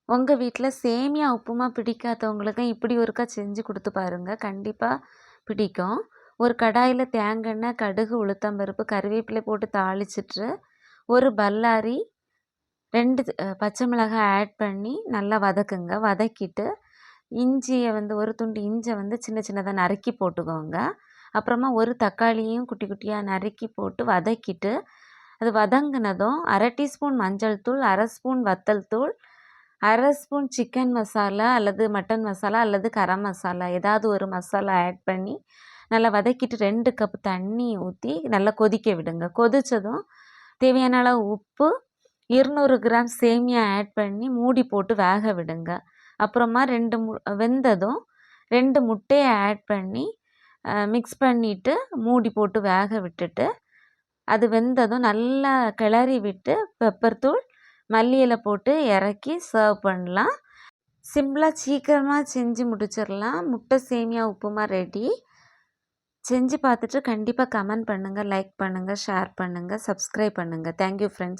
உங்கள் வீட்டில் சேமியா உப்புமா பிடிக்காதவங்களுக்கு இப்படி ஒருக்கா செஞ்சு கொடுத்து பாருங்கள், கண்டிப்பாக பிடிக்கும். ஒரு கடாயில் தேங்காய் எண்ணெய், கடுகு, உளுத்தம்பருப்பு, கருவேப்பிலை போட்டு தாளிச்சிட்டு ஒரு பல்லாரி 2 பச்சை மிளகாய் ஆட் பண்ணி நல்லா வதக்குங்க. வதக்கிட்டு இஞ்சியை ஒரு துண்டு இஞ்சியை சின்ன சின்னதாக நறுக்கி போட்டுக்கோங்க. அப்புறமா ஒரு தக்காளியும் குட்டி குட்டியாக நறுக்கி போட்டு வதக்கிட்டு அது வதங்கினதும் 1/2 டீஸ்பூன் மஞ்சள் தூள், 1/2 ஸ்பூன் வத்தல் தூள், 1/2 ஸ்பூன் சிக்கன் மசாலா அல்லது மட்டன் மசாலா அல்லது கரம் மசாலா ஏதாவது ஒரு மசாலா ஆட் பண்ணி நல்லா வதக்கிட்டு 2 கப் தண்ணி ஊற்றி நல்லா கொதிக்க விடுங்க. கொதித்ததும் தேவையான அளவு உப்பு, 200 கிராம் சேமியா ஆட் பண்ணி மூடி போட்டு வேக விடுங்க. அப்புறமா வெந்ததும் 2 முட்டையை ஆட் பண்ணி மிக்ஸ் பண்ணிவிட்டு மூடி போட்டு வேக விட்டுட்டு அது வெந்ததும் நல்லா கிளறி விட்டு பெப்பர் தூள், மல்லி இலை போட்டு இறக்கி சர்வ் பண்ணலாம். சிம்பிளாக சீக்கிரமாக செஞ்சு முடிச்சிடலாம். முட்டை சேமியா உப்புமா ரெடி. செஞ்சு பார்த்துட்டு கண்டிப்பாக கமெண்ட் பண்ணுங்கள், லைக் பண்ணுங்கள், ஷேர் பண்ணுங்கள், சப்ஸ்கிரைப் பண்ணுங்கள். Thank you friends.